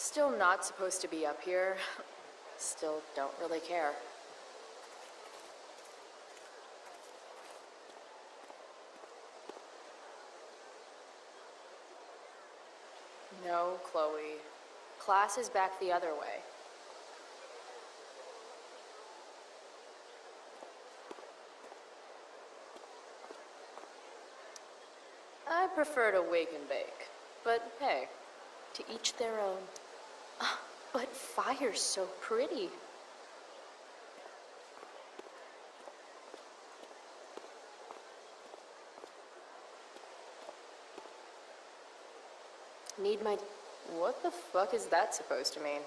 Still not supposed to be up here. Still don't really care. No, Chloe. Class is back the other way. I prefer to wake and bake, but hey, to each their own. But fire's so pretty. Need my... What the fuck is that supposed to mean?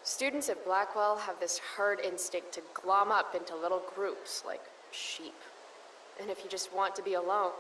Students at Blackwell have this herd instinct to glom up into little groups, like sheep. And if you just want to be alone...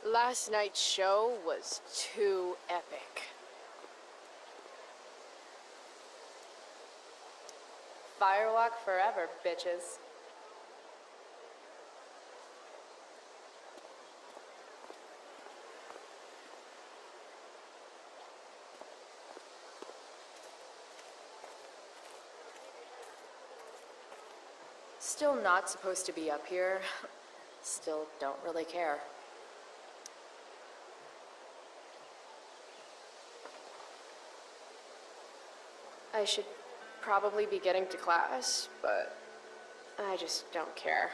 Last night's show was too epic. Firewalk forever, bitches. Still not supposed to be up here. Still don't really care. I should probably be getting to class, but I just don't care.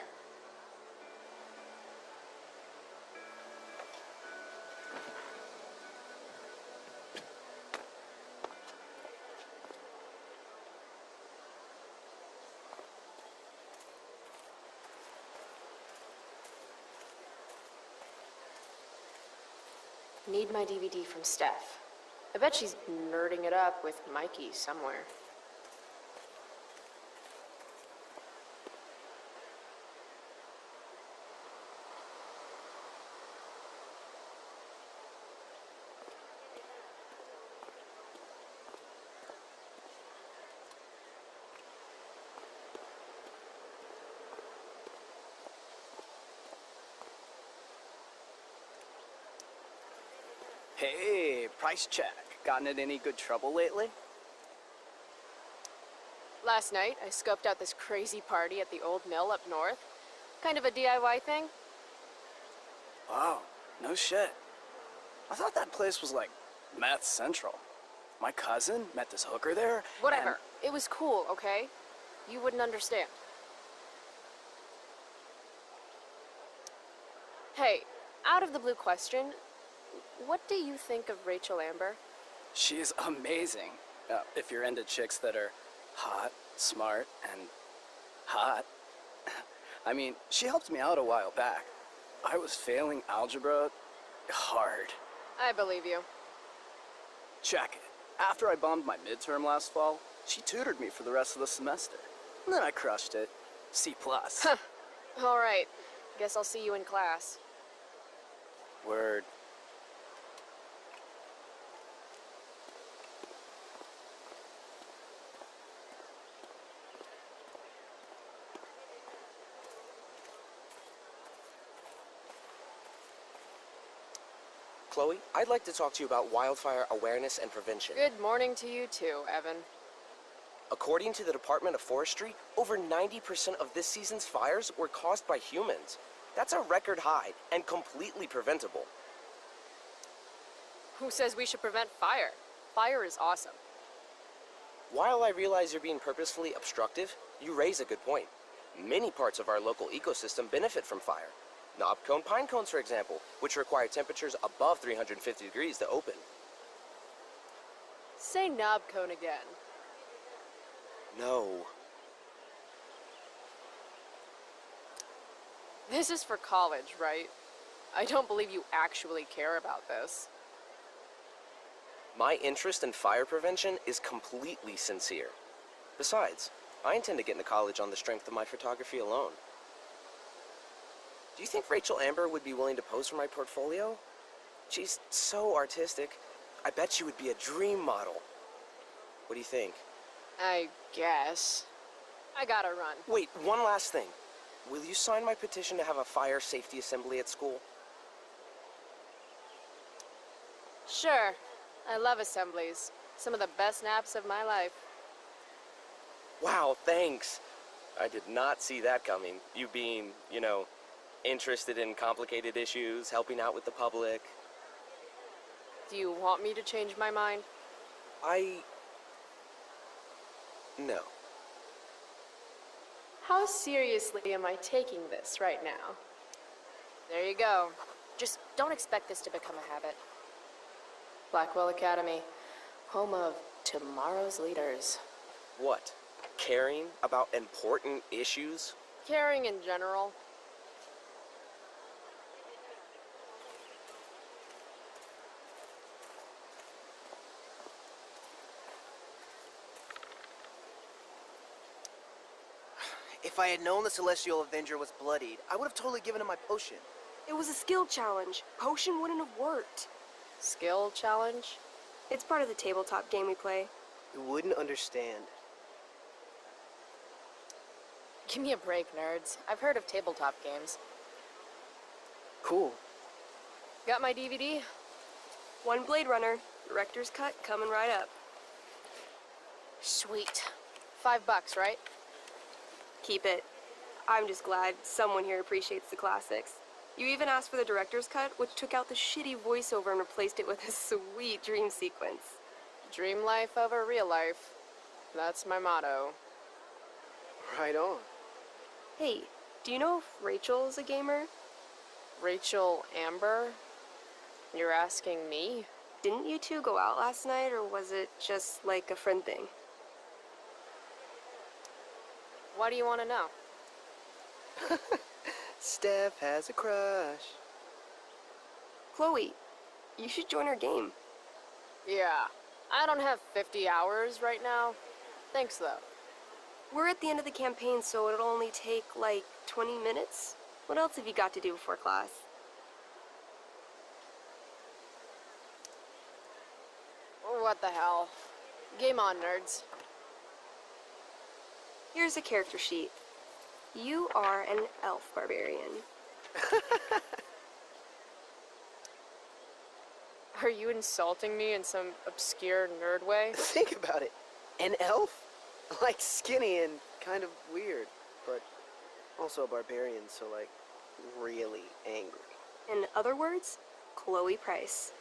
Need my DVD from Steph. I bet she's nerding it up with Mikey somewhere. Hey, price check. Gotten in any good trouble lately? Last night, I scoped out this crazy party at the old mill up north. Kind of a DIY thing. Wow, no shit. I thought that place was like meth central. My cousin met this hooker there. Whatever. It was cool, okay? You wouldn't understand. Hey, out of the blue question, what do you think of Rachel Amber? She's amazing. If you're into chicks that are hot, smart, and hot. I mean, she helped me out a while back. I was failing algebra hard. I believe you. Check it. After I bombed my midterm last fall, she tutored me for the rest of the semester. And then I crushed it. C+. All right. Guess I'll see you in class. Word. Chloe, I'd like to talk to you about wildfire awareness and prevention. Good morning to you too, Evan. According to the Department of Forestry, over 90% of this season's fires were caused by humans. That's a record high and completely preventable. Who says we should prevent fire? Fire is awesome. While I realize you're being purposefully obstructive, you raise a good point. Many parts of our local ecosystem benefit from fire. Knobcone pine cones, for example, which require temperatures above 350 degrees to open. Say knob cone again. No. This is for college, right? I don't believe you actually care about this. My interest in fire prevention is completely sincere. Besides, I intend to get into college on the strength of my photography alone. Do you think Rachel Amber would be willing to pose for my portfolio? She's so artistic. I bet she would be a dream model. What do you think? I guess. I gotta run. Wait, one last thing. Will you sign my petition to have a fire safety assembly at school? Sure. I love assemblies. Some of the best naps of my life. Wow, thanks. I did not see that coming. You being, interested in complicated issues, helping out with the public. Do you want me to change my mind? No. How seriously am I taking this right now? There you go. Just don't expect this to become a habit. Blackwell Academy, home of tomorrow's leaders. What? Caring about important issues? Caring in general. If I had known the Celestial Avenger was bloodied, I would have totally given him my potion. It was a skill challenge. Potion wouldn't have worked. Skill challenge? It's part of the tabletop game we play. You wouldn't understand. Give me a break, nerds. I've heard of tabletop games. Cool. Got my DVD? One Blade Runner, director's cut coming right up. Sweet. $5, right? Keep it. I'm just glad someone here appreciates the classics. You even asked for the director's cut, which took out the shitty voiceover and replaced it with a sweet dream sequence. Dream life over real life. That's my motto. Right on. Hey, do you know if Rachel's a gamer? Rachel Amber? You're asking me? Didn't you two go out last night, or was it just like a friend thing? Why do you want to know? Steph has a crush. Chloe, you should join our game. Yeah, I don't have 50 hours right now. Thanks, though. We're at the end of the campaign, so it'll only take, like, 20 minutes. What else have you got to do before class? What the hell? Game on, nerds. Here's a character sheet. You are an elf barbarian. Are you insulting me in some obscure nerd way? Think about it. An elf? Like skinny and kind of weird, but also a barbarian, so like really angry. In other words, Chloe Price.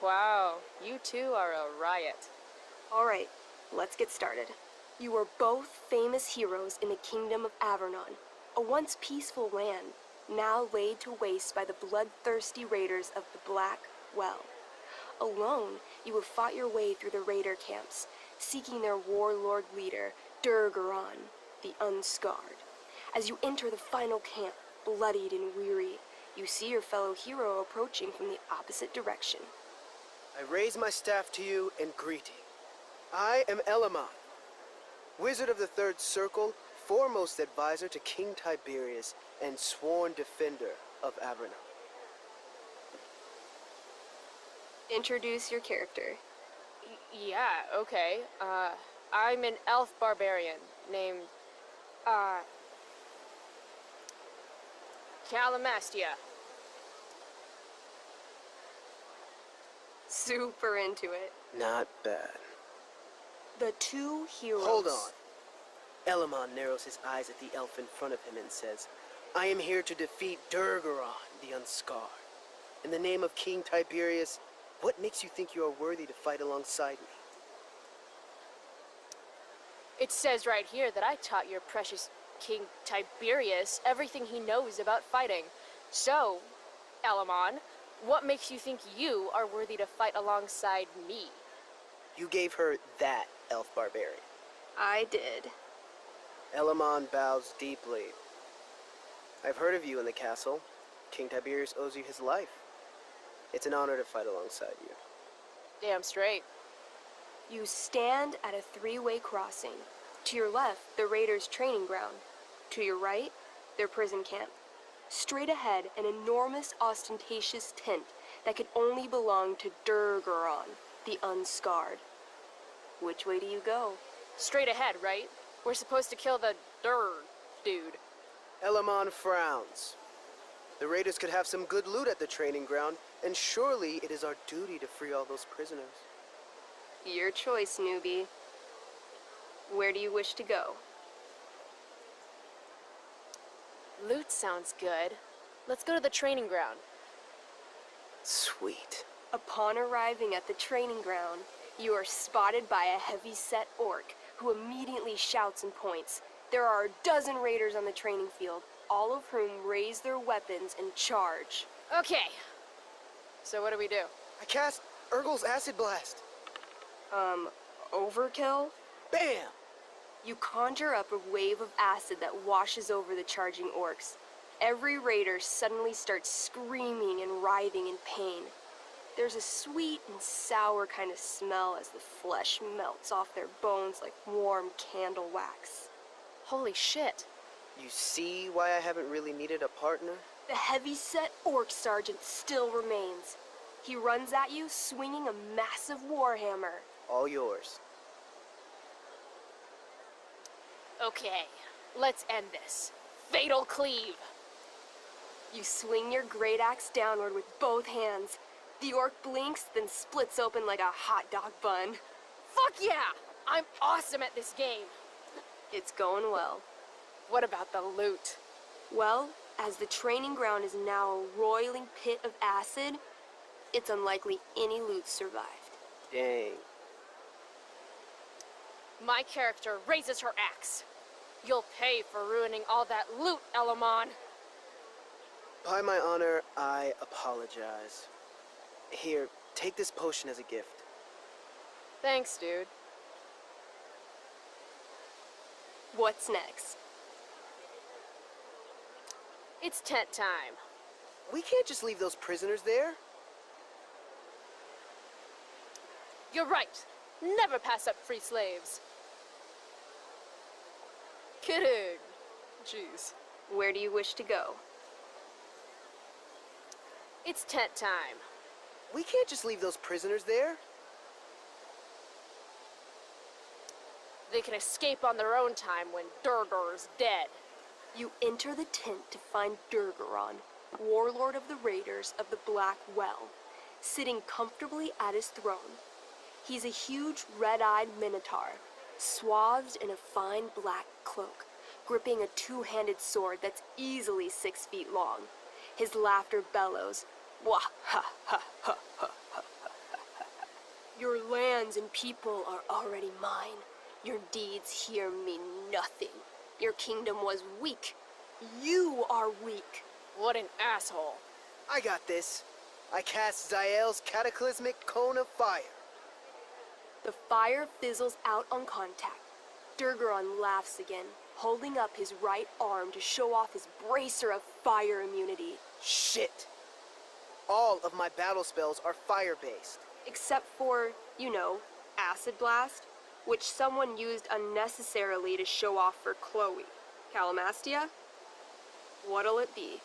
Wow, you two are a riot. Alright, let's get started. You are both famous heroes in the kingdom of Avernon, a once peaceful land, now laid to waste by the bloodthirsty raiders of the Black Well. Alone, you have fought your way through the raider camps, seeking their warlord leader, Durgaron, the Unscarred. As you enter the final camp, bloodied and weary, you see your fellow hero approaching from the opposite direction. I raise my staff to you in greeting. I am Elamon, Wizard of the Third Circle, foremost advisor to King Tiberius, and sworn defender of Avernon. Introduce your character. Yeah, okay. I'm an elf barbarian named, Calamastia. Super into it. Not bad. The two heroes. Hold on. Elamon narrows his eyes at the elf in front of him and says, I am here to defeat Durgaron, the Unscarred. In the name of King Tiberius, What makes you think you are worthy to fight alongside me? It says right here that I taught your precious King Tiberius everything he knows about fighting. So, Elamon, what makes you think you are worthy to fight alongside me? You gave her that elf barbarian. I did. Elamon bows deeply. I've heard of you in the castle. King Tiberius owes you his life. It's an honor to fight alongside you. Damn straight. You stand at a three-way crossing. To your left, the Raiders' training ground. To your right, their prison camp. Straight ahead, an enormous, ostentatious tent that could only belong to Durgaron, the Unscarred. Which way do you go? Straight ahead, right? We're supposed to kill the dude. Elamon frowns. The raiders could have some good loot at the training ground, and surely it is our duty to free all those prisoners. Your choice, newbie. Where do you wish to go? Loot sounds good. Let's go to the training ground. Sweet. Upon arriving at the training ground, you are spotted by a heavy-set orc who immediately shouts and points. There are a dozen raiders on the training field, all of whom raise their weapons and charge. Okay. So what do we do? I cast Urgel's Acid Blast. Overkill? Bam! You conjure up a wave of acid that washes over the charging orcs. Every raider suddenly starts screaming and writhing in pain. There's a sweet and sour kind of smell as the flesh melts off their bones like warm candle wax. Holy shit. You see why I haven't really needed a partner? The heavy-set orc sergeant still remains. He runs at you swinging a massive warhammer. All yours. Okay, let's end this. Fatal cleave. You swing your great axe downward with both hands. The orc blinks, then splits open like a hot dog bun. Fuck yeah! I'm awesome at this game. It's going well. What about the loot? Well, as the training ground is now a roiling pit of acid, it's unlikely any loot survived. Dang. My character raises her axe. You'll pay for ruining all that loot, Elamon. By my honor, I apologize. Here, take this potion as a gift. Thanks, dude. What's next? It's tent time. We can't just leave those prisoners there. You're right. Never pass up free slaves. Kidding. Jeez. Where do you wish to go? It's tent time. We can't just leave those prisoners there. They can escape on their own time when Durgar's dead. You enter the tent to find Durgaron, warlord of the Raiders of the Black Well, sitting comfortably at his throne. He's a huge red-eyed minotaur, swathed in a fine black cloak, gripping a two-handed sword that's easily 6 feet long. His laughter bellows, wah ha ha ha ha ha. Your lands and people are already mine. Your deeds here mean nothing. Your kingdom was weak. You are weak. What an asshole. I got this. I cast Zael's cataclysmic cone of fire. The fire fizzles out on contact. Durgaron laughs again, holding up his right arm to show off his bracer of fire immunity. Shit. All of my battle spells are fire-based. Except for, you know, Acid Blast, which someone used unnecessarily to show off for Chloe. Calamastia? What'll it be?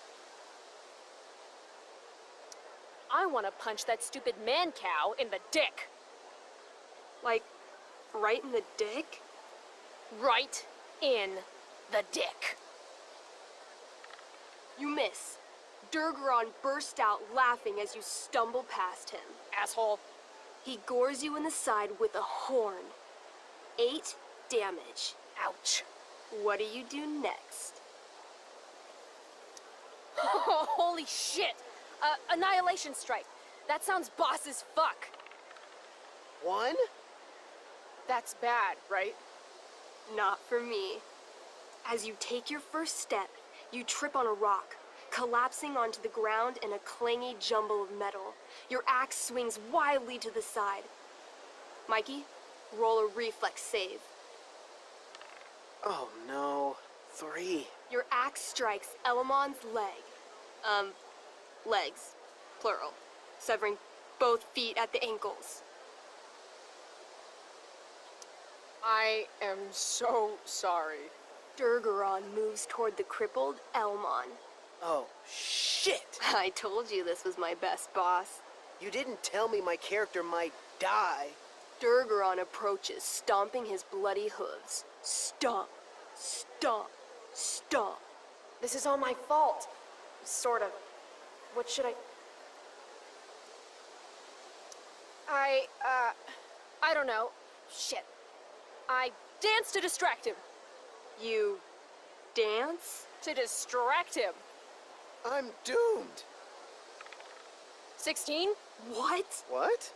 I want to punch that stupid man-cow in the dick. Like, right in the dick? Right in the dick. You miss. Durgaron burst out laughing as you stumble past him. Asshole. He gores you in the side with a horn. 8 damage. Ouch. What do you do next? Holy shit. Annihilation strike. That sounds boss as fuck. 1? That's bad, right? Not for me. As you take your first step, you trip on a rock, collapsing onto the ground in a clangy jumble of metal. Your axe swings wildly to the side. Mikey, roll a reflex save. Oh no. 3. Your axe strikes Elamon's leg. Legs, plural, severing both feet at the ankles. I am so sorry. Durgaron moves toward the crippled Elmon. Oh, shit! I told you this was my best boss. You didn't tell me my character might die. Durgaron approaches, stomping his bloody hooves. Stomp, stomp, stomp. This is all my fault. Sort of. What should I don't know. Shit. I danced to distract him. You dance? To distract him. I'm doomed. 16? What? What?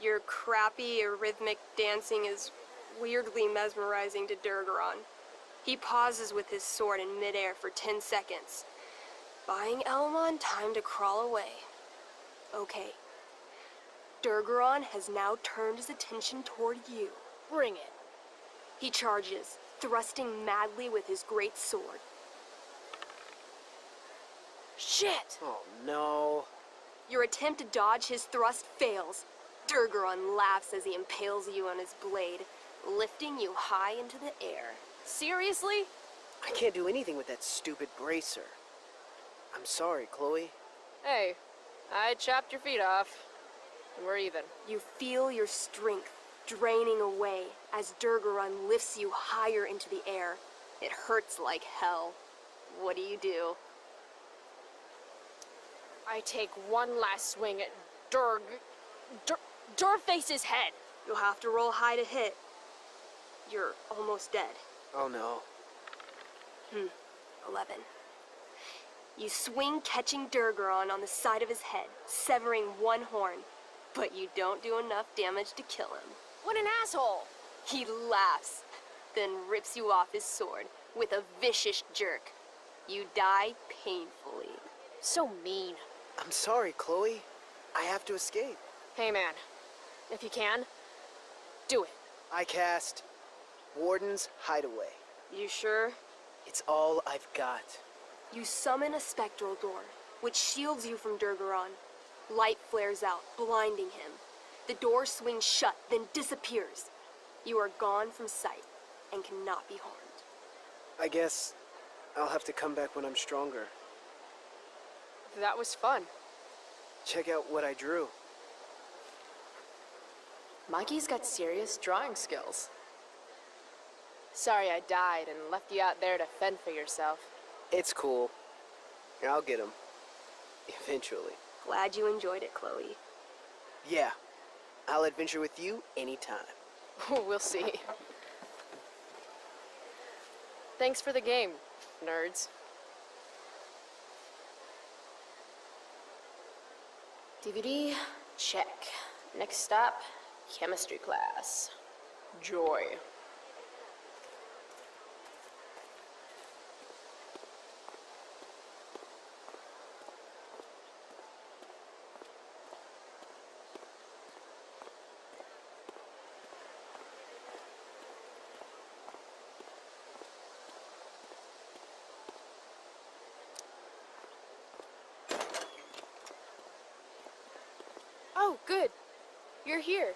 Your crappy, arrhythmic dancing is weirdly mesmerizing to Durgaron. He pauses with his sword in midair for 10 seconds, buying Elmon time to crawl away. Okay. Durgaron has now turned his attention toward you. Bring it. He charges, thrusting madly with his great sword. Shit! Oh no. Your attempt to dodge his thrust fails. Durgaron laughs as he impales you on his blade, lifting you high into the air. Seriously? I can't do anything with that stupid bracer. I'm sorry, Chloe. Hey, I chopped your feet off. We're even. You feel your strength draining away as Durgaron lifts you higher into the air. It hurts like hell. What do? I take one last swing at Durface's head. You'll have to roll high to hit. You're almost dead. Oh no. 11. You swing, catching Durgaron on the side of his head, severing one horn, but you don't do enough damage to kill him. What an asshole! He laughs, then rips you off his sword with a vicious jerk. You die painfully. So mean. I'm sorry, Chloe. I have to escape. Hey man, if you can, do it. I cast Warden's Hideaway. You sure? It's all I've got. You summon a spectral door, which shields you from Durgaron. Light flares out, blinding him. The door swings shut, then disappears. You are gone from sight and cannot be harmed. I guess I'll have to come back when I'm stronger. That was fun. Check out what I drew. Mikey's got serious drawing skills. Sorry I died and left you out there to fend for yourself. It's cool. I'll get him. Eventually. Glad you enjoyed it, Chloe. Yeah. I'll adventure with you anytime. We'll see. Thanks for the game, nerds. DVD, check. Next stop, chemistry class. Joy. Oh, good. You're here.